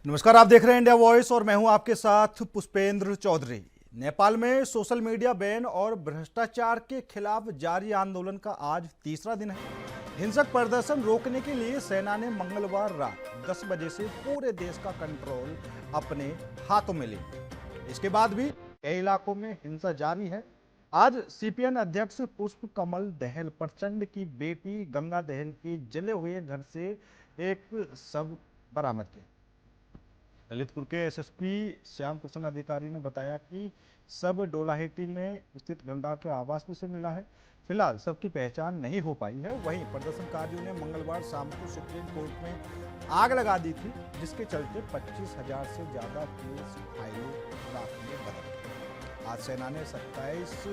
नमस्कार, आप देख रहे हैं इंडिया वॉइस और मैं हूं आपके साथ पुष्पेंद्र चौधरी। नेपाल में सोशल मीडिया बैन और भ्रष्टाचार के खिलाफ जारी आंदोलन का आज तीसरा दिन है। हिंसक प्रदर्शन रोकने के लिए सेना ने मंगलवार रात 10 बजे से पूरे देश का कंट्रोल अपने हाथों में लिया। इसके बाद भी कई इलाकों में हिंसा जारी है। आज सीपीएन अध्यक्ष पुष्प कमल दहल प्रचंड की बेटी गंगा दहल के जले हुए घर से एक शव बरामद किया। ललितपुर के एसएसपी श्याम प्रसन्न अधिकारी ने बताया कि सब डोलाहेटी में स्थित गंगा के आवास में से मिला है। फिलहाल सबकी पहचान नहीं हो पाई है। वहीं प्रदर्शनकारियों ने मंगलवार शाम को सुप्रीम कोर्ट में आग लगा दी थी, जिसके चलते 25,000 से ज्यादा केस फाइलें रात में बदल गई। आज सेना ने 27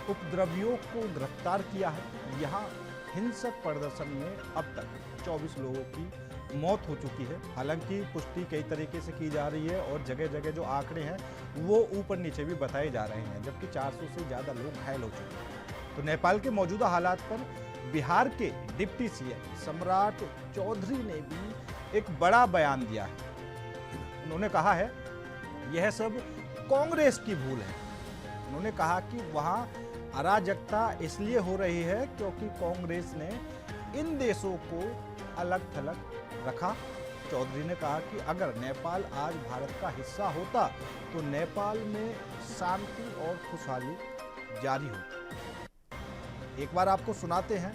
उपद्रवियों को गिरफ्तार किया है। यहाँ हिंसक प्रदर्शन में अब तक 24 लोगों की मौत हो चुकी है। हालांकि पुष्टि कई तरीके से की जा रही है और जगह जगह जो आंकड़े हैं वो ऊपर नीचे भी बताए जा रहे हैं, जबकि 400 से ज़्यादा लोग घायल हो चुके हैं। तो नेपाल के मौजूदा हालात पर बिहार के डिप्टी सीएम सम्राट चौधरी ने भी एक बड़ा बयान दिया है। उन्होंने कहा है यह सब कांग्रेस की भूल है। उन्होंने कहा कि वहाँ अराजकता इसलिए हो रही है क्योंकि कांग्रेस ने इन देशों को अलग थलग रखा। चौधरी ने कहा कि अगर नेपाल आज भारत का हिस्सा होता तो नेपाल में शांति और खुशहाली जारी होती। एक बार आपको सुनाते हैं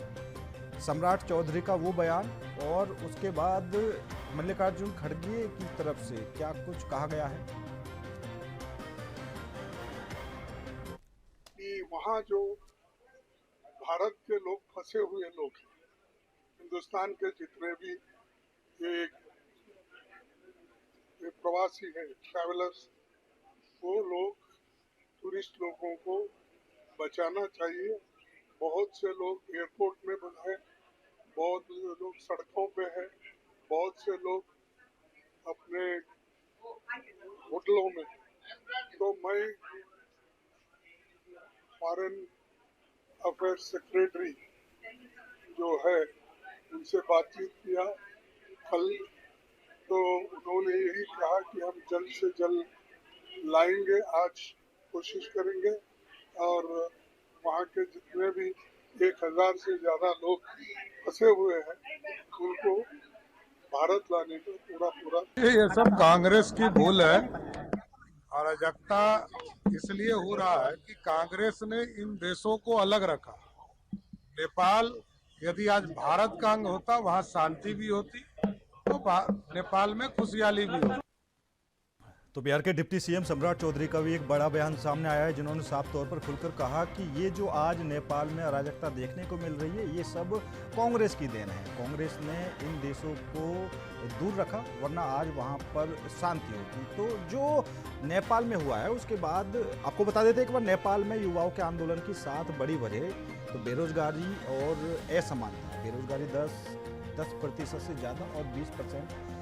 सम्राट चौधरी का वो बयान और उसके बाद मल्लिकार्जुन खड़गे की तरफ से क्या कुछ कहा गया है। कि वहाँ जो भारत के लोग फंसे हुए लोग हैं, हिंदुस्तान के जितने भी ये प्रवासी हैं, ट्रैवलर्स, वो लोग टूरिस्ट लोगों को बचाना चाहिए। बहुत से लोग एयरपोर्ट में बंद हैं, बहुत लोग सड़कों पे हैं, बहुत से लोग अपने होटलों में। तो मैं फॉरेन अफेयर्स सेक्रेटरी जो है उनसे बातचीत किया कल, तो उन्होंने यही कहा कि हम जल्द से जल्द लाएंगे, आज कोशिश करेंगे और वहाँ के जितने भी 1,000 से ज्यादा लोग फंसे हुए हैं उनको भारत लाने का पूरा ये सब कांग्रेस की भूल है। अराजकता इसलिए हो रहा है कि कांग्रेस ने इन देशों को अलग रखा। नेपाल यदि आज भारत का अंग होता, वहाँ शांति भी होती, तो नेपाल में खुशहाली भी होती। तो बिहार के डिप्टी सीएम सम्राट चौधरी का भी एक बड़ा बयान सामने आया है, जिन्होंने साफ तौर पर खुलकर कहा कि ये जो आज नेपाल में अराजकता देखने को मिल रही है ये सब कांग्रेस की देन है। कांग्रेस ने इन देशों को दूर रखा, वरना आज वहाँ पर शांति होती। तो जो नेपाल में हुआ है उसके बाद आपको बता देते एक बार, नेपाल में युवाओं के आंदोलन की 7 बड़ी वजह तो बेरोजगारी और असमानता। बेरोजगारी 10% से ज़्यादा और 20%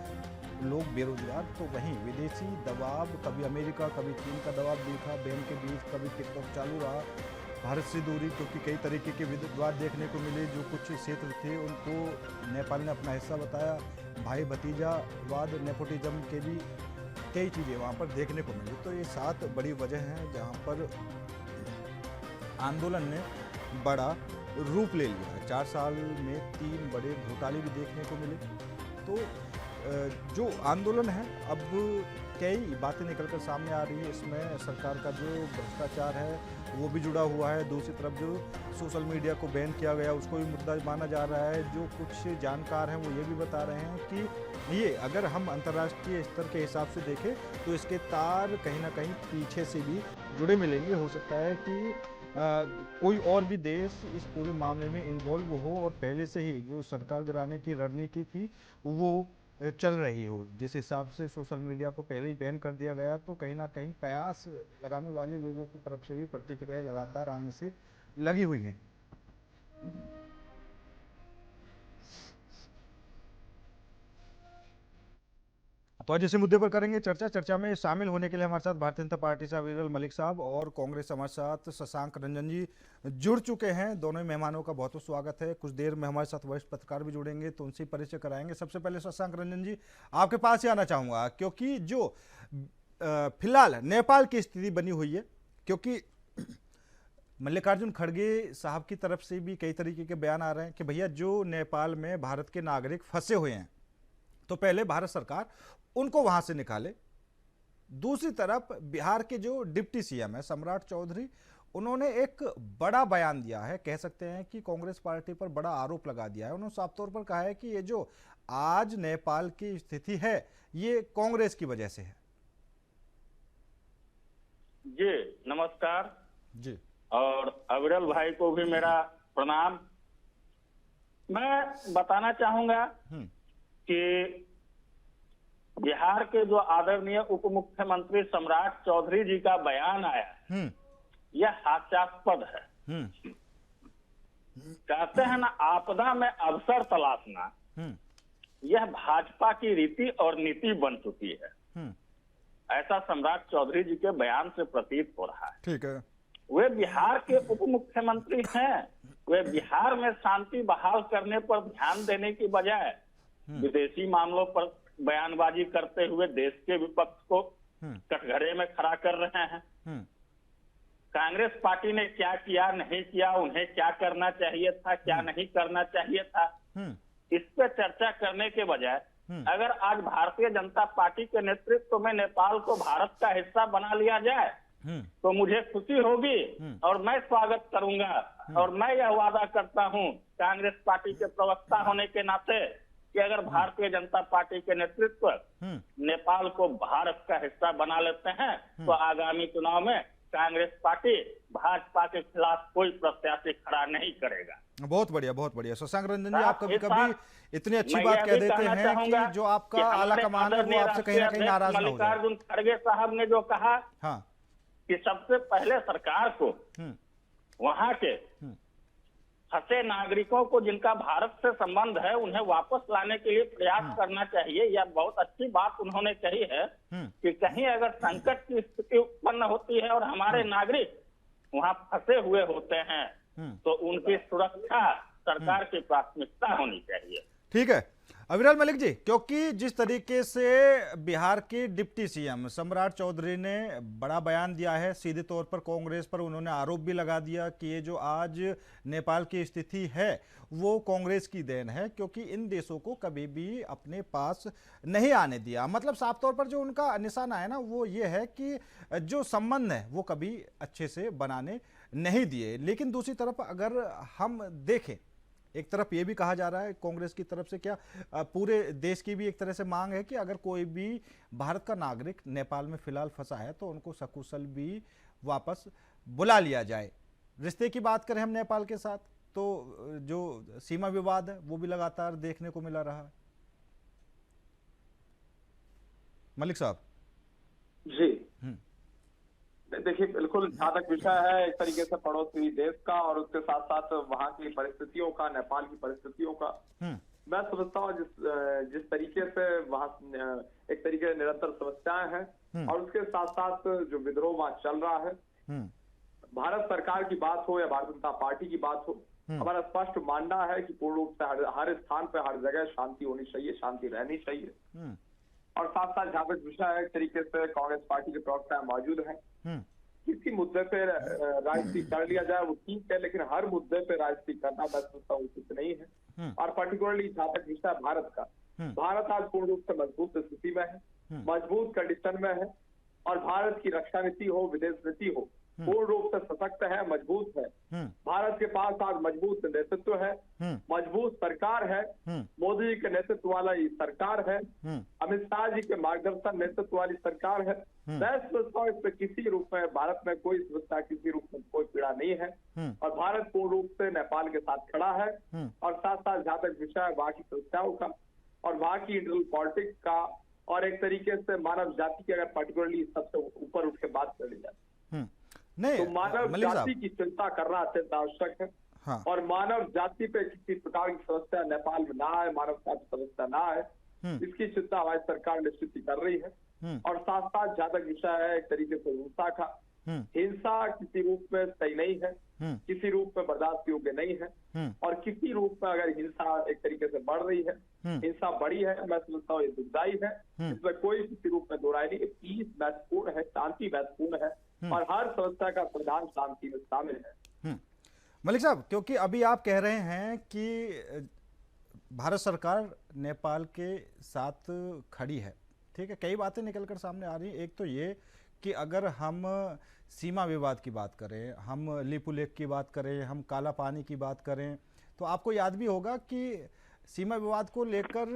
लोग बेरोजगार। तो वहीं विदेशी दबाव, कभी अमेरिका कभी चीन का दबाव दिखा बैन के बीच, कभी टिकटॉक चालू रहा। भारत से दूरी, क्योंकि कई तरीके के विवाद देखने को मिले। जो कुछ क्षेत्र थे उनको नेपाल ने अपना हिस्सा बताया। भाई भतीजावाद, नेपोटिज्म के भी कई चीज़ें वहाँ पर देखने को मिली। तो ये 7 बड़ी वजह हैं जहाँ पर आंदोलन ने बड़ा रूप ले लिया है। 4 साल में 3 बड़े घोटाले भी देखने को मिले। तो जो आंदोलन है, अब कई बातें निकलकर सामने आ रही है। इसमें सरकार का जो भ्रष्टाचार है वो भी जुड़ा हुआ है। दूसरी तरफ जो सोशल मीडिया को बैन किया गया उसको भी मुद्दा माना जा रहा है। जो कुछ जानकार हैं वो ये भी बता रहे हैं कि ये अगर हम अंतर्राष्ट्रीय स्तर के हिसाब से देखें तो इसके तार कहीं ना कहीं पीछे से भी जुड़े मिलेंगे। हो सकता है कि कोई और भी देश इस पूरे मामले में इन्वॉल्व हो और पहले से ही जो सरकार गिराने की रणनीति थी वो चल रही हो। जिस हिसाब से सोशल मीडिया को पहले ही बैन कर दिया गया, तो कहीं ना कहीं प्रयास लगाने वाले लोगों की तरफ से भी प्रतिक्रिया लगातार आने से लगी हुई है। तो आज इसी मुद्दे पर करेंगे चर्चा। चर्चा में शामिल होने के लिए हमारे साथ भारतीय जनता पार्टी से अविरल मलिक साहब और कांग्रेस हमारे साथ शशांक रंजन जी जुड़ चुके हैं। दोनों ही मेहमानों का बहुत बहुत स्वागत है। कुछ देर में हमारे साथ वरिष्ठ पत्रकार भी जुड़ेंगे तो उनसे परिचय कराएंगे। सबसे पहले शशांक रंजन जी, आपके पास ही आना चाहूँगा, क्योंकि जो फिलहाल नेपाल की स्थिति बनी हुई है, क्योंकि मल्लिकार्जुन खड़गे साहब की तरफ से भी कई तरीके के बयान आ रहे हैं कि भैया जो नेपाल में भारत के नागरिक फंसे हुए हैं तो पहले भारत सरकार उनको वहां से निकाले। दूसरी तरफ बिहार के जो डिप्टी सीएम है सम्राट चौधरी, उन्होंने एक बड़ा बयान दिया है, कह सकते हैं कि कांग्रेस पार्टी पर बड़ा आरोप लगा दिया है। उन्होंने साफ तौर पर कहा है कि ये जो आज नेपाल की स्थिति है ये कांग्रेस की वजह से है। जी नमस्कार जी। और अविरल भाई को भी मेरा प्रणाम। मैं बताना चाहूंगा कि बिहार के जो आदरणीय उप मुख्यमंत्री सम्राट चौधरी जी का बयान आया यह हास्यास्पद है। कहते हैं ना, आपदा में अवसर तलाशना, यह भाजपा की रीति और नीति बन चुकी है। ऐसा सम्राट चौधरी जी के बयान से प्रतीत हो रहा है। ठीक है, वे बिहार के उप मुख्यमंत्री हैं। वे बिहार में शांति बहाल करने पर ध्यान देने की बजाय विदेशी मामलों पर बयानबाजी करते हुए देश के विपक्ष को कटघरे में खड़ा कर रहे हैं। कांग्रेस पार्टी ने क्या किया, नहीं किया, उन्हें क्या करना चाहिए था, क्या नहीं करना चाहिए था, इस पे चर्चा करने के बजाय अगर आज भारतीय जनता पार्टी के नेतृत्व में नेपाल को भारत का हिस्सा बना लिया जाए तो मुझे खुशी होगी और मैं स्वागत करूंगा। और मैं यह वादा करता हूं कांग्रेस पार्टी के प्रवक्ता होने के नाते कि अगर भारतीय जनता पार्टी के नेतृत्व नेपाल को भारत का हिस्सा बना लेते हैं तो आगामी चुनाव में कांग्रेस पार्टी भाजपा के खिलाफ कोई प्रत्याशी खड़ा नहीं करेगा। बहुत बढ़िया, बहुत बढ़िया। शशांक रंजन जी, आप कभी कभी इतनी अच्छी बात कह देते हैं कि जो आपका आला कमान है वो आपसे कहीं ना कहीं नाराज ना हो जाए। मल्लिकार्जुन खड़गे साहब ने जो कहा कि सबसे पहले सरकार को वहां के फंसे नागरिकों को जिनका भारत से संबंध है उन्हें वापस लाने के लिए प्रयास करना चाहिए। यह बहुत अच्छी बात उन्होंने कही है कि कहीं अगर संकट की स्थिति उत्पन्न होती है और हमारे नागरिक वहां फंसे हुए होते हैं तो उनकी सुरक्षा सरकार की प्राथमिकता होनी चाहिए। ठीक है अविरल मलिक जी, क्योंकि जिस तरीके से बिहार के डिप्टी सीएम सम्राट चौधरी ने बड़ा बयान दिया है, सीधे तौर पर कांग्रेस पर उन्होंने आरोप भी लगा दिया कि ये जो आज नेपाल की स्थिति है वो कांग्रेस की देन है, क्योंकि इन देशों को कभी भी अपने पास नहीं आने दिया। मतलब साफ तौर पर जो उनका निशाना है ना वो ये है कि जो संबंध है वो कभी अच्छे से बनाने नहीं दिए। लेकिन दूसरी तरफ अगर हम देखें, एक तरफ ये भी कहा जा रहा है कांग्रेस की तरफ से, क्या पूरे देश की भी एक तरह से मांग है कि अगर कोई भी भारत का नागरिक नेपाल में फिलहाल फंसा है तो उनको सकुशल भी वापस बुला लिया जाए। रिश्ते की बात करें हम नेपाल के साथ तो जो सीमा विवाद है वो भी लगातार देखने को मिला रहा है। मलिक साहब जी देखिए, बिल्कुल जहाँ तक विषय है एक तरीके से पड़ोसी देश का और उसके साथ साथ वहाँ की परिस्थितियों का, नेपाल की परिस्थितियों का, मैं समझता हूँ जिस तरीके से वहाँ एक तरीके से निरंतर समस्याएं हैं और उसके साथ साथ जो विद्रोह वहाँ चल रहा है, भारत सरकार की बात हो या भारतीय जनता पार्टी की बात हो, हमारा स्पष्ट मानना है कि पूर्ण रूप से हर स्थान पर हर जगह शांति होनी चाहिए, शांति रहनी चाहिए। और साथ साथ जहाँ पे विषय है एक तरीके से कांग्रेस पार्टी के प्रवक्ता मौजूद हैं, किसी मुद्दे पे राजनीति कर लिया जाए वो ठीक है, लेकिन हर मुद्दे पे राजनीति करना मैं समझता हूँ उचित नहीं है। और पर्टिकुलरली जहाँ तक विषय भारत का, भारत आज पूर्ण रूप से मजबूत स्थिति में है, मजबूत कंडीशन में है और भारत की रक्षा नीति हो, विदेश नीति हो, पूर्ण रूप से सशक्त है, मजबूत है। भारत के पास आज मजबूत नेतृत्व है, मजबूत सरकार है, मोदी जी के नेतृत्व वाला ये सरकार है, अमित शाह जी के मार्गदर्शन नेतृत्व वाली सरकार है। मैं समझता हूँ इसमें किसी रूप में भारत में कोई समस्या, किसी रूप में कोई पीड़ा नहीं है और भारत पूर्ण रूप से नेपाल के साथ खड़ा है। और साथ साथ जहाँ तक विषय है वहाँ की समस्याओं का और वहाँ की इंटरनल पॉलिटिक्स का और एक तरीके से मानव जाति की अगर पर्टिकुलरली सबसे ऊपर उठ के बात कर ली जाए नहीं, तो मानव जाति की चिंता करना अत्यंत आवश्यक है। और मानव जाति पे किसी प्रकार की समस्या नेपाल में ना आए, मानव जाति समस्या ना आए, इसकी चिंता हमारी सरकार निश्चित ही कर रही है। और साथ साथ जहाँ तक विषय है एक तरीके से हिंसा का, हिंसा किसी रूप में सही नहीं है, किसी रूप में बर्दाश्त योग्य नहीं है। और किसी रूप में अगर हिंसा एक तरीके से बढ़ रही है, हिंसा बढ़ी है, मैं समझता हूँ ये दुखदायी है, इसमें कोई किसी रूप में दो राय नहीं। पीस महत्वपूर्ण है, शांति महत्वपूर्ण है, और हर समस्या का समाधान शांति में शामिल है। मलिक साहब, क्योंकि अभी आप कह रहे हैं कि भारत सरकार नेपाल के साथ खड़ी है, ठीक है, कई बातें निकलकर सामने आ रही हैं। एक तो ये कि अगर हम सीमा विवाद की बात करें, हम लिपुलेख की बात करें, हम काला पानी की बात करें, तो आपको याद भी होगा कि सीमा विवाद को लेकर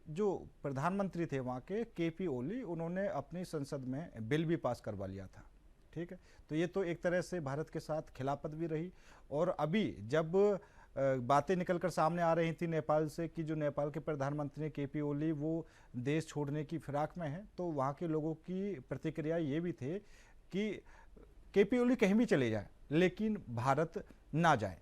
जो प्रधानमंत्री थे वहाँ के केपी ओली, उन्होंने अपनी संसद में बिल भी पास करवा लिया था, ठीक है। तो ये तो एक तरह से भारत के साथ खिलाफत भी रही। और अभी जब बातें निकलकर सामने आ रही थी नेपाल से कि जो नेपाल के प्रधानमंत्री केपी ओली वो देश छोड़ने की फिराक में है, तो वहाँ के लोगों की प्रतिक्रिया ये भी थे कि केपी ओली कहीं भी चले जाए लेकिन भारत ना जाए।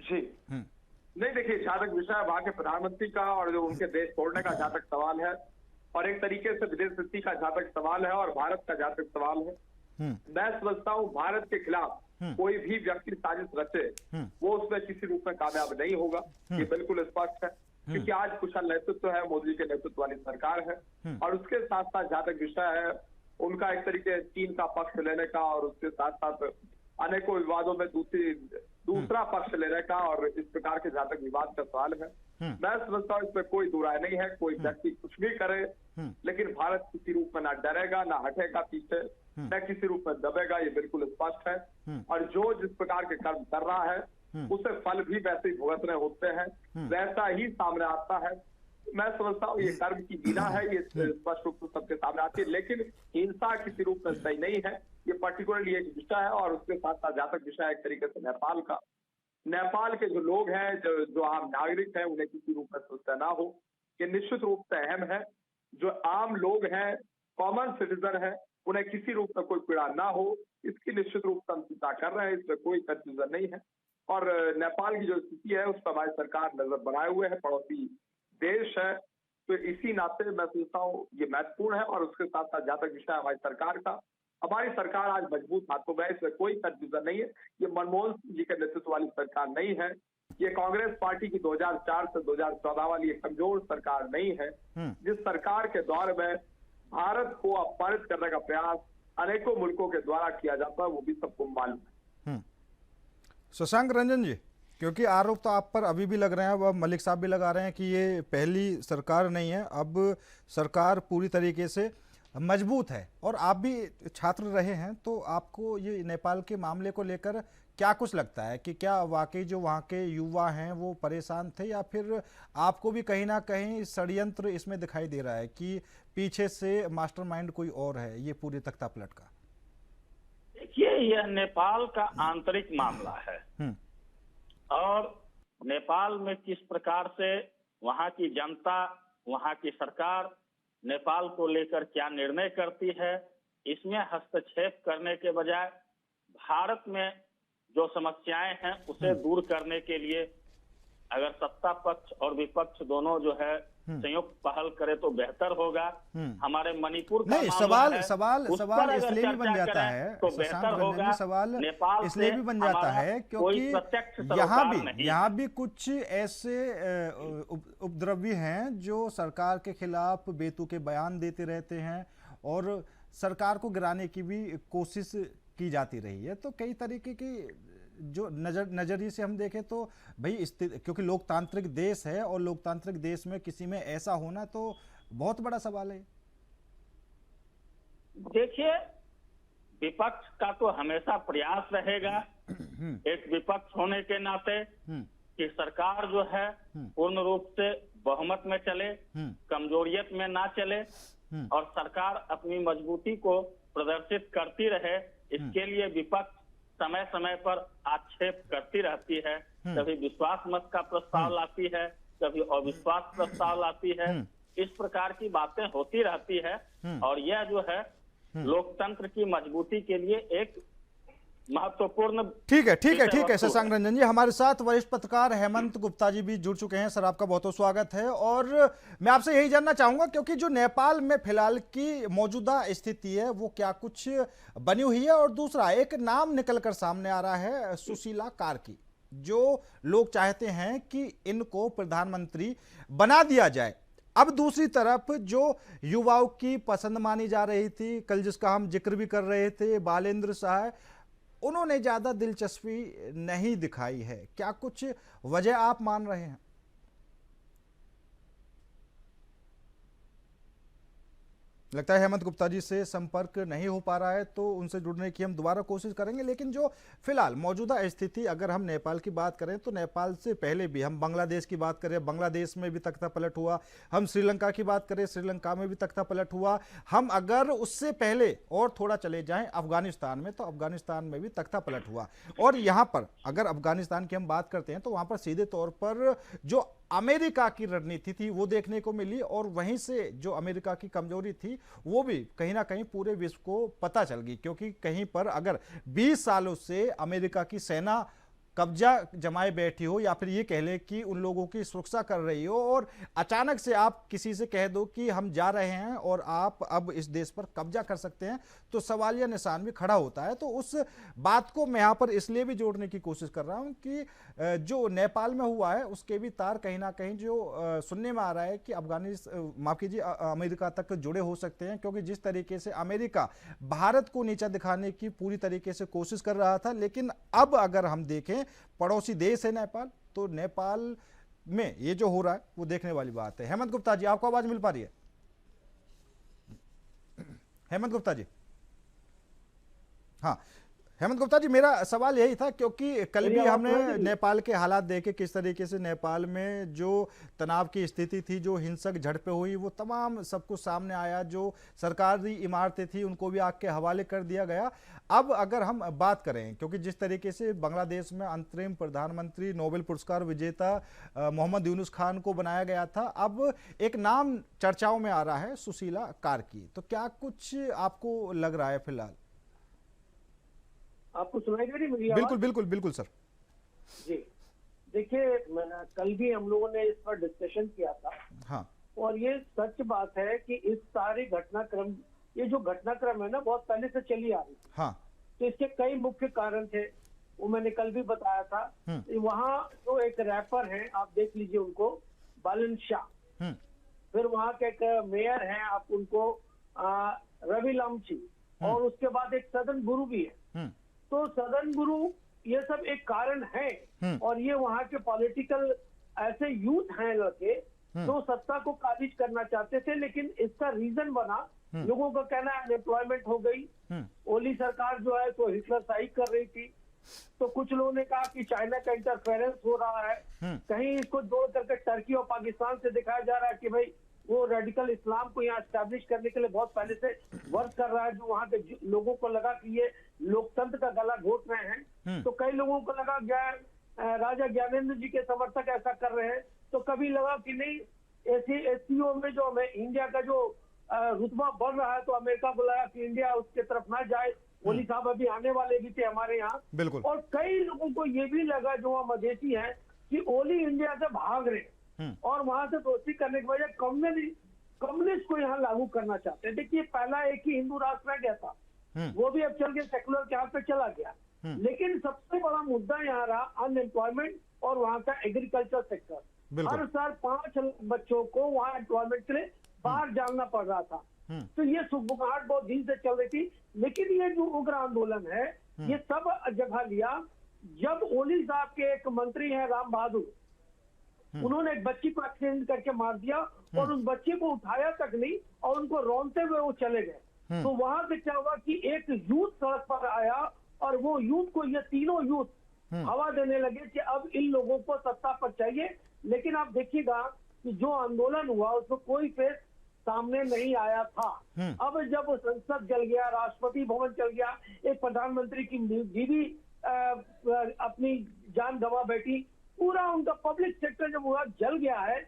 जी नहीं, देखिए जहाँ तक विषय है वहाँ के प्रधानमंत्री का और जो उनके देश छोड़ने का जहाँ तक सवाल है, और एक तरीके से विदेश नीति का जहाँ तक सवाल है, और भारत का जहाँ तक सवाल है, मैं समझता हूँ भारत के खिलाफ कोई भी व्यक्ति साजिश रचे वो उसमें किसी रूप में कामयाब नहीं होगा, ये बिल्कुल स्पष्ट है। क्योंकि आज कुशल नेतृत्व है, मोदी के नेतृत्व वाली सरकार है, और उसके साथ साथ जहाँ तक विषय है उनका एक तरीके चीन का पक्ष लेने का, और उसके साथ साथ अनेकों विवादों में दूसरा पक्ष लेने का, और इस प्रकार के जहाँ तक विवाद का सवाल है, मैं समझता हूँ इसमें कोई दुराय नहीं है। कोई व्यक्ति कुछ भी करे, लेकिन भारत किसी रूप में ना डरेगा, ना हटेगा पीछे, न किसी रूप में दबेगा, ये बिल्कुल स्पष्ट है। और जो जिस प्रकार के कर्म कर रहा है उसे फल भी वैसे ही भुगतने होते हैं, वैसा ही सामने आता है। मैं समझता हूँ ये कर्म की लीला है, ये स्पष्ट रूप से सबके सामने आती है। लेकिन हिंसा किसी रूप में सही नहीं है, ये पर्टिकुलरली एक विषय है। और उसके साथ साथ जहाँ तक विषय एक तरीके से नेपाल का, नेपाल के जो लोग हैं, जो आम नागरिक हैं, उन्हें किसी रूप में सोचता ना हो, ये निश्चित रूप से अहम है। जो आम लोग हैं, कॉमन सिटीजन है, उन्हें किसी रूप में कोई पीड़ा ना हो, इसकी निश्चित रूप से हम चिंता कर रहे हैं, इसमें कोई कंफ्यूजन नहीं है। और नेपाल की जो स्थिति है उस पर हमारी सरकार नजर बनाए हुए है, पड़ोसी देश है, तो इसी नाते मैं सोचता हूँ ये महत्वपूर्ण है। और उसके साथ साथ जहाँ तक विषय हमारी सरकार का, हमारी सरकार आज मजबूत हाथों में है, इसमें कोई कंफ्यूजन नहीं है। ये मनमोहन सिंह जी के नेतृत्व वाली सरकार नहीं है, ये कांग्रेस पार्टी की 2004 से 2014 वाली एक कमजोर सरकार नहीं है, जिस सरकार के दौर में भारत को अपमानित करने का प्रयास अनेकों मुल्कों के द्वारा किया जाता है, वो भी सबको मालूम है। शशांक रंजन जी, क्योंकि आरोप तो आप पर अभी भी लग रहे हैं, अब मलिक साहब भी लगा रहे हैं कि ये पहली सरकार नहीं है, अब सरकार पूरी तरीके से मजबूत है, और आप भी छात्र रहे हैं, तो आपको ये नेपाल के मामले को लेकर क्या कुछ लगता है कि क्या वाकई जो वहाँ के युवा हैं वो परेशान थे, या फिर आपको भी कहीं ना कहीं षड्यंत्र इसमें दिखाई दे रहा है कि पीछे से मास्टरमाइंड कोई और है ये पूरे तख्तापलट का? देखिए, यह नेपाल का आंतरिक मामला है, और नेपाल में किस प्रकार से वहाँ की जनता, वहाँ की सरकार नेपाल को लेकर क्या निर्णय करती है, इसमें हस्तक्षेप करने के बजाय भारत में जो समस्याएं हैं उसे दूर करने के लिए अगर सत्ता पक्ष और विपक्ष दोनों जो है संयुक्त पहल करे तो बेहतर होगा। हमारे मणिपुर का नहीं, सवाल इसलिए भी बन जाता है, तो बेहतर होगा। सवाल नेपाल इसलिए भी बन जाता है क्योंकि यहाँ भी कुछ ऐसे उपद्रवी हैं जो सरकार के खिलाफ बेतुके बयान देते रहते हैं, और सरकार को गिराने की भी कोशिश की जाती रही है। तो कई तरीके की जो नजरिए से हम देखें तो भाई क्योंकि लोकतांत्रिक देश है, और लोकतांत्रिक देश में किसी में ऐसा होना तो बहुत बड़ा सवाल है। देखिए, विपक्ष का तो हमेशा प्रयास रहेगा एक विपक्ष होने के नाते कि सरकार जो है पूर्ण रूप से बहुमत में चले, कमजोरियत में ना चले, और सरकार अपनी मजबूती को प्रदर्शित करती रहे। इसके लिए विपक्ष समय समय पर आक्षेप करती रहती है, कभी विश्वास मत का प्रस्ताव लाती है, कभी अविश्वास प्रस्ताव लाती है, इस प्रकार की बातें होती रहती है। और यह जो है लोकतंत्र की मजबूती के लिए एक महत्वपूर्ण। ठीक है वस्तु है। शशांक रंजन जी, हमारे साथ वरिष्ठ पत्रकार हेमंत गुप्ता जी भी जुड़ चुके हैं। सर, आपका बहुत बहुत स्वागत है। और मैं आपसे यही जानना चाहूंगा, क्योंकि जो नेपाल में फिलहाल की मौजूदा स्थिति है वो क्या कुछ बनी हुई है, और दूसरा एक नाम निकलकर सामने आ रहा है सुशीला कार्की, जो लोग चाहते हैं कि इनको प्रधानमंत्री बना दिया जाए। अब दूसरी तरफ जो युवाओं की पसंद मानी जा रही थी, कल जिसका हम जिक्र भी कर रहे थे, बालेंद्र शाह, उन्होंने ज्यादा दिलचस्पी नहीं दिखाई है। क्या कुछ वजह आप मान रहे हैं? लगता है हेमंत गुप्ता जी से संपर्क नहीं हो पा रहा है, तो उनसे जुड़ने की हम दोबारा कोशिश करेंगे। लेकिन जो फिलहाल मौजूदा स्थिति, अगर हम नेपाल की बात करें तो नेपाल से पहले भी हम बांग्लादेश की बात करें, बांग्लादेश में भी तख्ता पलट हुआ। हम श्रीलंका की बात करें, श्रीलंका में भी तख्ता पलट हुआ। हम अगर उससे पहले और थोड़ा चले जाएं अफगानिस्तान में, तो अफगानिस्तान में भी तख्ता पलट हुआ। और यहाँ पर अगर अफगानिस्तान की हम बात करते हैं तो वहाँ पर सीधे तौर पर जो अमेरिका की रणनीति थी वो देखने को मिली, और वहीं से जो अमेरिका की कमजोरी थी वो भी कहीं ना कहीं पूरे विश्व को पता चल गई। क्योंकि कहीं पर अगर 20 सालों से अमेरिका की सेना कब्जा जमाए बैठी हो, या फिर ये कह ले कि उन लोगों की सुरक्षा कर रही हो, और अचानक से आप किसी से कह दो कि हम जा रहे हैं और आप अब इस देश पर कब्जा कर सकते हैं, तो सवालिया निशान भी खड़ा होता है। तो उस बात को मैं यहाँ पर इसलिए भी जोड़ने की कोशिश कर रहा हूँ कि जो नेपाल में हुआ है उसके भी तार कहीं ना कहीं जो सुनने में आ रहा है कि माफ कीजिए, अमेरिका तक जुड़े हो सकते हैं। क्योंकि जिस तरीके से अमेरिका भारत को नीचा दिखाने की पूरी तरीके से कोशिश कर रहा था, लेकिन अब अगर हम देखें पड़ोसी देश है नेपाल, तो नेपाल में ये जो हो रहा है वो देखने वाली बात है। हेमंत गुप्ता जी, आपको आवाज मिल पा रही है? हेमंत गुप्ता जी, हाँ हेमंत गुप्ता जी, मेरा सवाल यही था, क्योंकि कल भी हमने नेपाल के हालात देखे, किस तरीके से नेपाल में जो तनाव की स्थिति थी, जो हिंसक झड़पें हुई, वो तमाम सब कुछ सामने आया। जो सरकारी इमारतें थी उनको भी आग के हवाले कर दिया गया। अब अगर हम बात करें, क्योंकि जिस तरीके से बांग्लादेश में अंतरिम प्रधानमंत्री नोबेल पुरस्कार विजेता मोहम्मद यूनुस खान को बनाया गया था, अब एक नाम चर्चाओं में आ रहा है सुशीला कार्की। तो क्या कुछ आपको लग रहा है फिलहाल? आपको सुनाई दे रही मेरी आवाज? बिल्कुल बिल्कुल बिल्कुल सर जी। देखिए, कल भी हम लोगों ने इस पर डिस्कशन किया था। हाँ। और ये सच बात है कि इस सारे घटनाक्रम, ये जो घटनाक्रम है ना, बहुत पहले से चली आ रही थी। हाँ। तो इसके कई मुख्य कारण थे, वो मैंने कल भी बताया था। वहाँ जो एक रैपर है, आप देख लीजिए उनको, बालन शाह। फिर वहाँ के एक मेयर हैं, आप उनको रवि लामची, और उसके बाद एक सदन गुरु भी है। तो सदन गुरु, ये सब एक कारण है। और ये वहाँ के पॉलिटिकल ऐसे यूथ हैं लड़के जो सत्ता को काबिज करना चाहते थे, लेकिन इसका रीजन बना, लोगों का कहना है अनएम्प्लॉयमेंट हो गई, ओली सरकार जो है तो हिटलरशाही कर रही थी, तो कुछ लोगों ने कहा कि चाइना का इंटरफेरेंस हो रहा है, कहीं इसको जोड़ करके टर्की और पाकिस्तान से दिखाया जा रहा है कि भाई वो रेडिकल इस्लाम को यहाँ एस्टैब्लिश करने के लिए बहुत पहले से वर्क कर रहा है, जो वहाँ के लोगों को लगा कि ये लोकतंत्र का गला घोट रहे हैं। तो कई लोगों को लगा राजा ज्ञानेंद्र जी के समर्थक ऐसा कर रहे हैं, तो कभी लगा कि नहीं, एससीओ में जो हमें इंडिया का जो रुतबा बढ़ रहा है, तो अमेरिका को लगा कि इंडिया उसके तरफ ना जाए। ओली साहब अभी आने वाले भी थे हमारे यहाँ। बिल्कुल। और कई लोगों को ये भी लगा, जो वहाँ मधेसी है, कि ओली इंडिया से भाग रहे और वहां से दोस्ती करने की वजह कम्युनिस्ट को यहाँ लागू करना चाहते हैं। देखिए, पहला एक ही हिंदू राष्ट्र रह गया था, वो भी अब चल के सेकुलर के हाथ पे चला गया। लेकिन सबसे बड़ा मुद्दा यहाँ रहा अनएम्प्लॉयमेंट और वहाँ का एग्रीकल्चर सेक्टर। हर साल 5 लाख बच्चों को वहाँ एम्प्लॉयमेंट के लिए बाहर जाना पड़ रहा था। तो ये सुगबुगाहट बहुत दिन से चल रही थी। लेकिन ये जो उग्र आंदोलन है, ये तब जगह लिया जब ओली साहब के एक मंत्री हैं राम बहादुर, उन्होंने एक बच्ची को एक्सीडेंट करके मार दिया, और उस बच्चे को उठाया तक नहीं, और उनको रौंदते हुए वो चले गए। तो वहां से क्या हुआ कि एक यूथ सड़क पर आया, और वो यूथ को, ये तीनों यूथ हवा देने लगे कि अब इन लोगों को सत्ता पर चाहिए। लेकिन आप देखिएगा कि जो आंदोलन हुआ उसमें कोई फेस सामने नहीं आया था। अब जब संसद जल गया, राष्ट्रपति भवन चल गया, एक प्रधानमंत्री की बीवी अपनी जान गंवा बैठी, पूरा उनका पब्लिक सेक्टर जब हुआ जल गया है,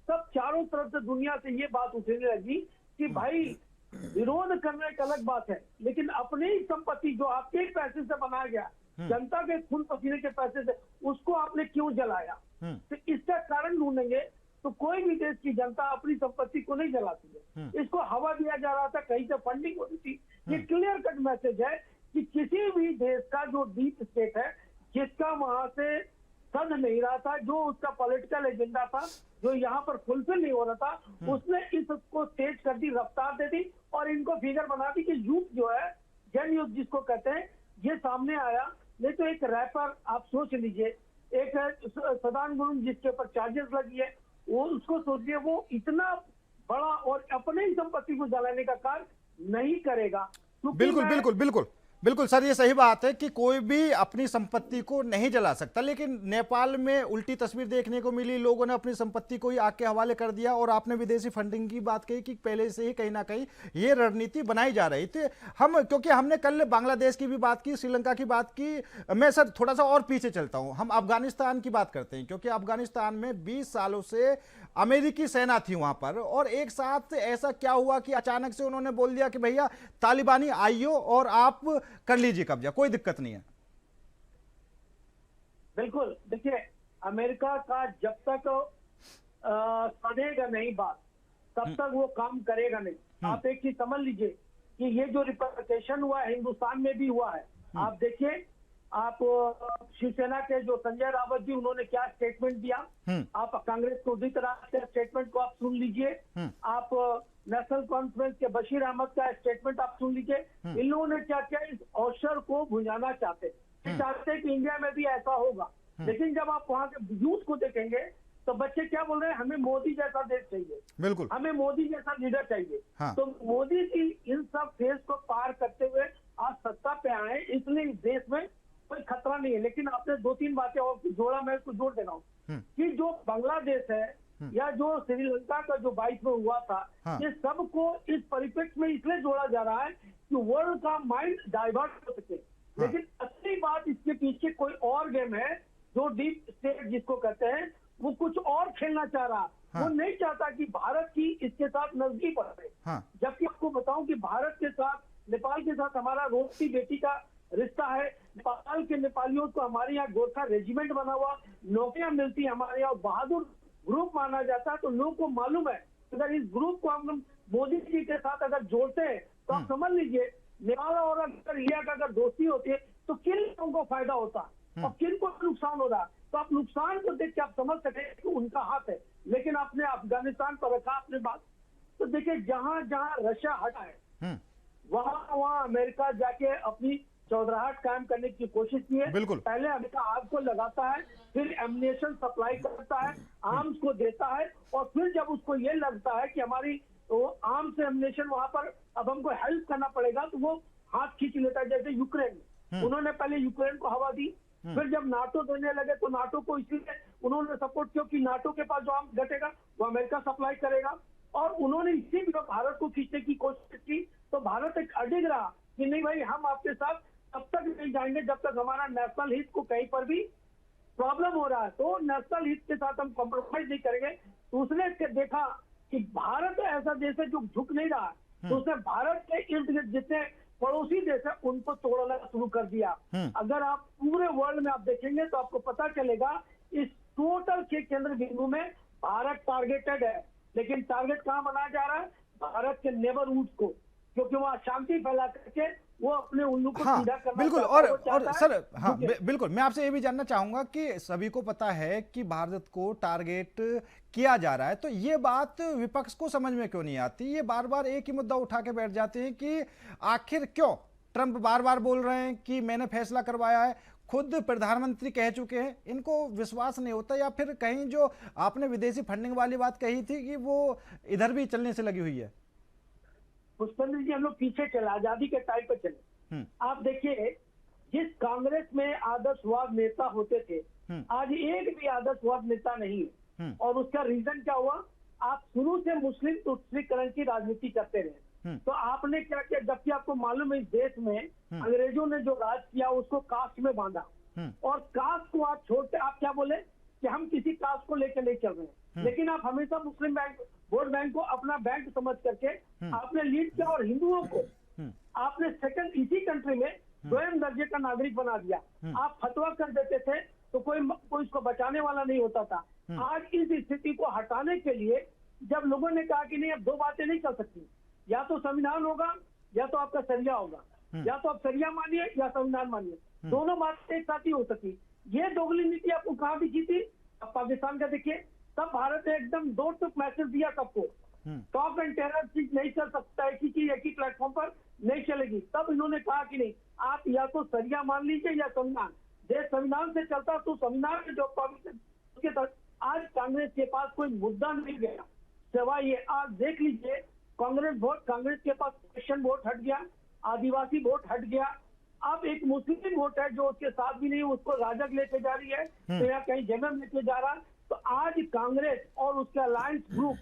तब चारों तरफ से दुनिया से ये बात उठने लगी कि भाई विरोध करना एक अलग बात है, लेकिन अपनी ही संपत्ति जो आपके ही पैसे से बनाया गया, जनता के खून पसीने के पैसे से, उसको आपने क्यों जलाया? तो इसका कारण ढूंढेंगे तो कोई भी देश की जनता अपनी संपत्ति को नहीं जलाती है। इसको हवा दिया जा रहा था, कहीं से फंडिंग होती थी। ये क्लियर कट मैसेज है कि किसी भी देश का जो डीप स्टेट है, जिसका वहां से सद नहीं रहा था, जो उसका पॉलिटिकल एजेंडा था, जो यहाँ पर फुलफिल नहीं हो रहा था, उसने इसको तेज कर दी, रफ्तार दे दी और इनको फिगर बना दी कि यूथ जो है, जन यूथ जिसको कहते हैं, ये सामने आया। नहीं तो एक रैपर आप सोच लीजिए, एक सदान गुरुंग जिसके ऊपर चार्जेस लगी है, वो उसको सोचिए, वो इतना बड़ा और अपने ही संपत्ति को जलाने का कार्य नहीं करेगा। बिल्कुल बिल्कुल बिल्कुल बिल्कुल सर, ये सही बात है कि कोई भी अपनी संपत्ति को नहीं जला सकता, लेकिन नेपाल में उल्टी तस्वीर देखने को मिली। लोगों ने अपनी संपत्ति को ही आग के हवाले कर दिया। और आपने विदेशी फंडिंग की बात कही कि पहले से ही कहीं ना कहीं ये रणनीति बनाई जा रही थी। क्योंकि हमने कल बांग्लादेश की भी बात की, श्रीलंका की बात की। मैं सर थोड़ा सा और पीछे चलता हूं, हम अफगानिस्तान की बात करते हैं, क्योंकि अफगानिस्तान में 20 सालों से अमेरिकी सेना थी वहां पर, और एक साथ ऐसा क्या हुआ कि अचानक से उन्होंने बोल दिया कि भैया तालिबानी आइयो और आप कर लीजिए कब्जा, कोई दिक्कत नहीं है। बिल्कुल, देखिए अमेरिका का जब तक सधेगा नहीं बात, तब तक वो काम करेगा नहीं। आप एक चीज समझ लीजिए कि ये जो रिप्रेजेंटेशन हुआ है हिंदुस्तान में भी हुआ है। आप देखिए, आप शिवसेना के जो संजय रावत जी, उन्होंने क्या स्टेटमेंट दिया, आप कांग्रेस को उसी तरह के स्टेटमेंट को आप सुन लीजिए। आप नेशनल कॉन्फ्रेंस के बशीर अहमद का स्टेटमेंट आप सुन लीजिए। इन लोगों ने क्या किया, इस अवसर को भुजाना चाहते कि इंडिया में भी ऐसा होगा। लेकिन जब आप वहां के यूथ को देखेंगे तो बच्चे क्या बोल रहे हैं, हमें मोदी जैसा देश चाहिए, बिल्कुल हमें मोदी जैसा लीडर चाहिए। तो मोदी जी इन सब फेज को पार करते हुए आज सत्ता पे आए, इसलिए इस देश में कोई खतरा नहीं है। लेकिन आपने 2-3 बातें और जोड़ा, मैं इसको जोड़ दे रहा हूँ कि जो बांग्लादेश है या जो श्रीलंका का जो 22 में हुआ था, ये सबको इस परिप्रेक्ष्य में इसलिए जोड़ा जा रहा है कि वर्ल्ड का माइंड डाइवर्ट हो सके। लेकिन असली बात इसके पीछे कोई और गेम है, जो डीप स्टेट जिसको कहते हैं, वो कुछ और खेलना चाह रहा। वो नहीं चाहता कि भारत की इसके साथ नजदीक बढ़े। जबकि आपको बताऊं कि भारत के साथ, नेपाल के साथ हमारा रोटी बेटी का रिश्ता है। नेपाल के नेपालियों को हमारे यहाँ गोरखा रेजिमेंट बना हुआ, नौकरियां मिलती है हमारे यहाँ, बहादुर ग्रुप माना जाता है। तो लोगों को मालूम है, अगर इस ग्रुप को हम मोदी जी के साथ अगर जोड़ते हैं तो आप समझ लीजिए, नेपाल और अगर इंडिया का अगर दोस्ती होती है तो किन लोगों को फायदा होता है और किन को नुकसान हो रहा है। तो आप नुकसान को देख के आप समझ सके कि उनका हाथ है। लेकिन आपने अफगानिस्तान पर रखा आपने बात, तो देखिए जहां जहां रशिया हटा है वहां अमेरिका जाके अपनी चौधराहट कायम करने की कोशिश की है। पहले अमेरिका आग को लगाता है, फिर एम्युनिशन सप्लाई करता है, आर्म्स को देता है, और फिर जब उसको ये लगता है कि हमारी तो आर्म्स से एम्युनिशन वहां पर अब हमको हेल्प करना पड़ेगा, तो वो हाथ खींच लेता है। जैसे यूक्रेन, उन्होंने पहले यूक्रेन को हवा दी, फिर जब नाटो देने लगे तो नाटो को इसलिए उन्होंने सपोर्ट किया कि नाटो के पास जो आर्म्स घटेगा वो अमेरिका सप्लाई करेगा। और उन्होंने इसी भी भारत को खींचने की कोशिश की, तो भारत एक अडिग रहा कि नहीं भाई, हम आपके साथ तब तक नहीं जाएंगे जब तक हमारा नेशनल हित को कहीं पर भी प्रॉब्लम हो रहा है। तो नेशनल हित के साथ हम कॉम्प्रोमाइज नहीं करेंगे। तो उसने देखा कि भारत ऐसा देश है जो झुक नहीं रहा, तो उसने भारत के इर्द गिर्द जितने पड़ोसी देश है उनको तोड़ना शुरू कर दिया। अगर आप पूरे वर्ल्ड में आप देखेंगे तो आपको पता चलेगा, इस टोटल के केंद्र बिंदु में भारत टारगेटेड है। लेकिन टारगेट कहाँ बनाया जा रहा है? भारत के नेबरहुड को, क्योंकि वहाँ शांति फैला करके वो अपने उल्लू को सीधा करना बिल्कुल। और सर बिल्कुल, मैं आपसे ये भी जानना चाहूंगा कि सभी को पता है कि भारत को टारगेट किया जा रहा है, तो ये बात विपक्ष को समझ में क्यों नहीं आती? ये बार बार एक ही मुद्दा उठा के बैठ जाते हैं कि आखिर क्यों ट्रंप बार बार बोल रहे हैं कि मैंने फैसला करवाया है, खुद प्रधानमंत्री कह चुके हैं, इनको विश्वास नहीं होता? या फिर कहीं जो आपने विदेशी फंडिंग वाली बात कही थी कि वो इधर भी चलने से लगी हुई है? पुष्पेंद्र जी, हम लोग पीछे चले, आजादी के टाइम पे चले। आप देखिए, जिस कांग्रेस में आदर्शवाद नेता होते थे, आज एक भी आदर्शवाद नेता नहीं है। और उसका रीजन क्या हुआ? आप शुरू से मुस्लिम तुष्टीकरण की राजनीति करते रहे। तो आपने क्या किया, जबकि आपको मालूम है इस देश में अंग्रेजों ने जो राज किया उसको कास्ट में बांधा, और कास्ट को आप छोड़ते, आप क्या बोले कि हम किसी कास्ट को लेकर नहीं चल रहे हैं, लेकिन आप हमेशा मुस्लिम बैंक वोट बैंक को अपना बैंक समझ करके आपने लीड किया और हिंदुओं को आपने सेकंड इसी कंट्री में दोयम दर्जे का नागरिक बना दिया। आप फतवा कर देते थे तो कोई इसको बचाने वाला नहीं होता था। आज इस स्थिति को हटाने के लिए जब लोगों ने कहा कि नहीं अब दो बातें नहीं चल सकती, या तो संविधान होगा या तो आपका सरिया होगा, या तो आप सरिया मानिए या संविधान मानिए, दोनों बातें एक साथ ही हो सकी। ये दोगली नीति आपको कहाँ दिखी थी? अब पाकिस्तान का देखिए, तब भारत ने एकदम दो टुक मैसेज दिया सबको, टॉप एंड टेरर चीज नहीं चल सकता है कि एक ही प्लेटफॉर्म पर नहीं चलेगी। तब इन्होंने कहा कि नहीं, आप या तो सरिया मान लीजिए या संविधान। देश संविधान से चलता तो संविधान के जो प्रोविजन उसके तहत आज कांग्रेस के पास कोई मुद्दा नहीं गया सिवाय ये। आज देख लीजिए कांग्रेस के पास क्रिश्चियन वोट हट गया, आदिवासी वोट हट गया, अब एक मुस्लिम वोट है जो उसके साथ भी नहीं, उसको राजग लेके जा रही है, तो यहाँ कहीं जगह लेके जा रहा। तो आज कांग्रेस और उसका अलायंस ग्रुप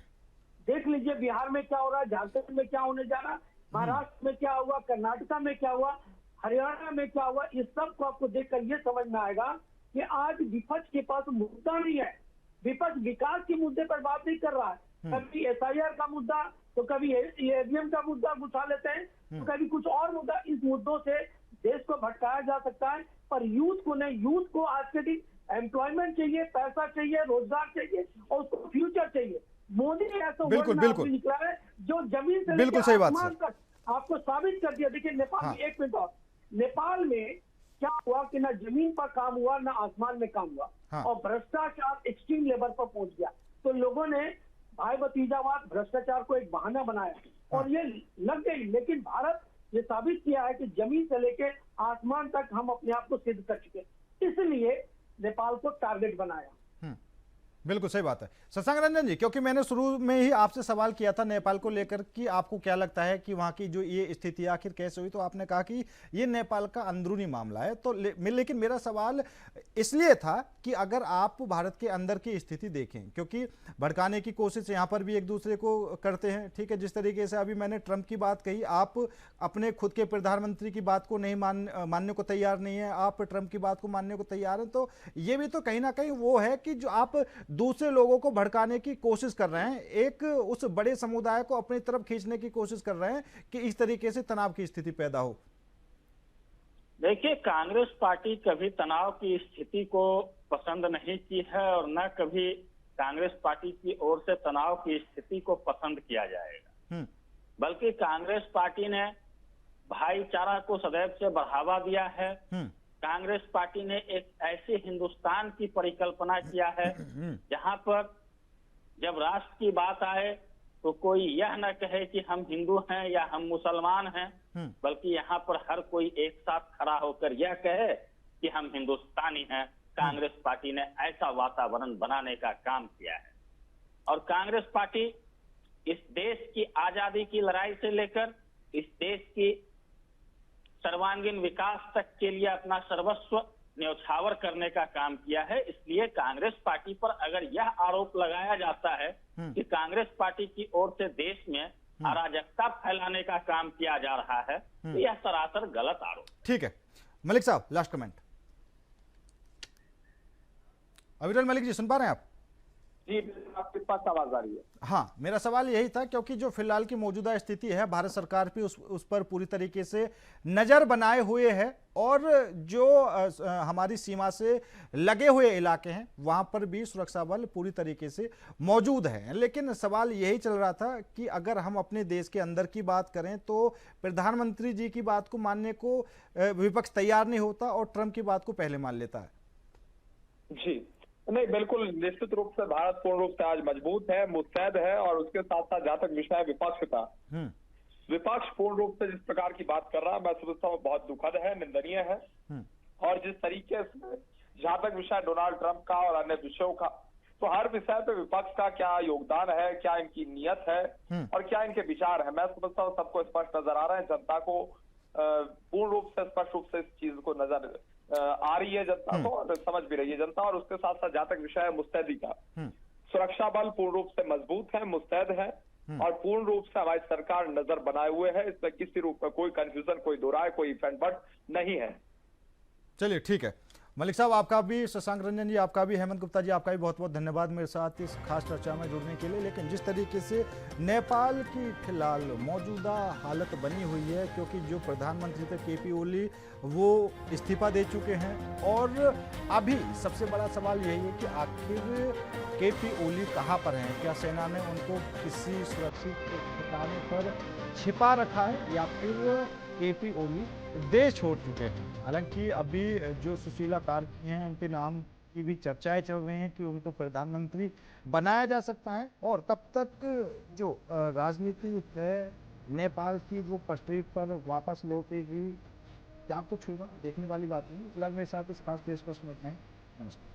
देख लीजिए बिहार में क्या हो रहा है, झारखंड में क्या होने जा रहा, महाराष्ट्र में क्या हुआ, कर्नाटका में क्या हुआ, हरियाणा में क्या हुआ, इस सब को आपको देखकर ये समझ में आएगा कि आज विपक्ष के पास मुद्दा नहीं है। विपक्ष विकास के मुद्दे पर बात नहीं कर रहा है, कभी SIR का मुद्दा तो कभी EVM का मुद्दा उठा लेते हैं, तो कभी कुछ और मुद्दा। इस मुद्दों से देश को भटकाया जा सकता है, पर यूथ को नहीं। यूथ को आज के दिन एम्प्लॉयमेंट चाहिए, पैसा चाहिए, रोजगार चाहिए और उसको फ्यूचर चाहिए। मोदी ऐसा बिल्कुल निकला है जो जमीन से बिल्कुल सही बात आसमान तक आपको साबित कर दिया। देखिए नेपाल में, एक मिनट और, नेपाल में क्या हुआ कि ना जमीन पर काम हुआ ना आसमान में काम हुआ, और भ्रष्टाचार एक्सट्रीम लेवल पर पहुंच गया। तो लोगों ने भाई भतीजावाद भ्रष्टाचार को एक बहाना बनाया और ये लग गई। लेकिन भारत ये साबित किया है कि जमीन से लेके आसमान तक हम अपने आप को सिद्ध कर चुके, इसलिए नेपाल को टारगेट बनाया। बिल्कुल सही बात है शशांक रंजन जी, क्योंकि मैंने शुरू में ही आपसे सवाल किया था नेपाल को लेकर कि आपको क्या लगता है कि वहां की जो ये स्थिति आखिर कैसे हुई, तो आपने कहा कि ये नेपाल का अंदरूनी मामला है। तो लेकिन मेरा सवाल इसलिए था कि अगर आप भारत के अंदर की स्थिति देखें, क्योंकि भड़काने की कोशिश यहाँ पर भी एक दूसरे को करते हैं, ठीक है। जिस तरीके से अभी मैंने ट्रंप की बात कही, आप अपने खुद के प्रधानमंत्री की बात को नहीं मानने को तैयार नहीं है, आप ट्रंप की बात को मानने को तैयार हैं। तो ये भी तो कहीं ना कहीं वो है कि जो आप दूसरे लोगों को भड़काने की कोशिश कर रहे हैं, एक उस बड़े समुदाय को अपनी तरफ खींचने की कोशिश कर रहे हैं कि इस तरीके से तनाव की स्थिति पैदा हो। देखिए, कांग्रेस पार्टी कभी तनाव की स्थिति को पसंद नहीं की है और न कभी कांग्रेस पार्टी की ओर से तनाव की स्थिति को पसंद किया जाएगा। बल्कि कांग्रेस पार्टी ने भाईचारा को सदैव से बढ़ावा दिया है। कांग्रेस पार्टी ने एक ऐसे हिंदुस्तान की परिकल्पना किया है जहां पर जब राष्ट्र की बात आए तो कोई यह न कहे कि हम हिंदू हैं या हम मुसलमान हैं, बल्कि यहाँ पर हर कोई एक साथ खड़ा होकर यह कहे कि हम हिंदुस्तानी हैं। कांग्रेस पार्टी ने ऐसा वातावरण बनाने का काम किया है और कांग्रेस पार्टी इस देश की आजादी की लड़ाई से लेकर इस देश की सर्वांगीण विकास तक के लिए अपना सर्वस्व न्यौछावर करने का काम किया है। इसलिए कांग्रेस पार्टी पर अगर यह आरोप लगाया जाता है कि कांग्रेस पार्टी की ओर से देश में अराजकता फैलाने का काम किया जा रहा है, तो यह सरासर गलत आरोप। ठीक है, मलिक साहब लास्ट कमेंट। अविरल मलिक जी, सुन पा रहे हैं आप? जी, आपके पास आवाज आ रही है। हाँ, मेरा सवाल यही था, क्योंकि जो फिलहाल की मौजूदा स्थिति है, भारत सरकार भी उस पर पूरी तरीके से नजर बनाए हुए है और जो हमारी सीमा से लगे हुए इलाके हैं वहां पर भी सुरक्षा बल पूरी तरीके से मौजूद है। लेकिन सवाल यही चल रहा था कि अगर हम अपने देश के अंदर की बात करें तो प्रधानमंत्री जी की बात को मानने को विपक्ष तैयार नहीं होता और ट्रंप की बात को पहले मान लेता है। जी नहीं, बिल्कुल निश्चित रूप से भारत पूर्ण रूप से आज मजबूत है, मुस्तैद है और उसके साथ साथ जहां तक विषय विपक्ष का, विपक्ष पूर्ण रूप से जिस प्रकार की बात कर रहा है, मैं समझता हूँ बहुत दुखद है, निंदनीय है। और जिस तरीके से जहां तक विषय डोनाल्ड ट्रंप का और अन्य विषयों का, तो हर विषय पे विपक्ष का क्या योगदान है, क्या इनकी नीयत है और क्या इनके विचार है, मैं समझता हूँ सबको स्पष्ट नजर आ रहा है। जनता को पूर्ण रूप से स्पष्ट रूप से इस चीज को नजर आ रही है जनता को और समझ भी रही है जनता। और उसके साथ साथ जहां तक विषय है मुस्तैदी का, सुरक्षा बल पूर्ण रूप से मजबूत है, मुस्तैद है और पूर्ण रूप से हमारी सरकार नजर बनाए हुए है। इसमें किसी रूप में कोई कंफ्यूजन, कोई दो राय, कोई इफेंट बट नहीं है। चलिए ठीक है, मलिक साहब आपका भी, शशांक रंजन जी आपका भी, हेमंत गुप्ता जी आपका भी बहुत बहुत धन्यवाद मेरे साथ इस खास चर्चा में जुड़ने के लिए। लेकिन जिस तरीके से नेपाल की फिलहाल मौजूदा हालत बनी हुई है, क्योंकि जो प्रधानमंत्री थे केपी ओली वो इस्तीफा दे चुके हैं और अभी सबसे बड़ा सवाल यही है कि आखिर केपी ओली कहाँ पर हैं? क्या सेना ने उनको किसी सुरक्षित ठिकाने पर छिपा रखा है या फिर केपी ओली देश छोड़ चुके हैं? हालांकि अभी जो सुशीला कार्की हैं उनके नाम की भी चर्चाएं चल रही हैं कि उनको प्रधानमंत्री बनाया जा सकता है, और तब तक जो राजनीति है नेपाल की वो पटरी पर वापस लौटेगी क्या कुछ होगा, देखने वाली बात नहीं। फिलहाल मेरे साथ इस खास पेशकश में हैं। नमस्कार।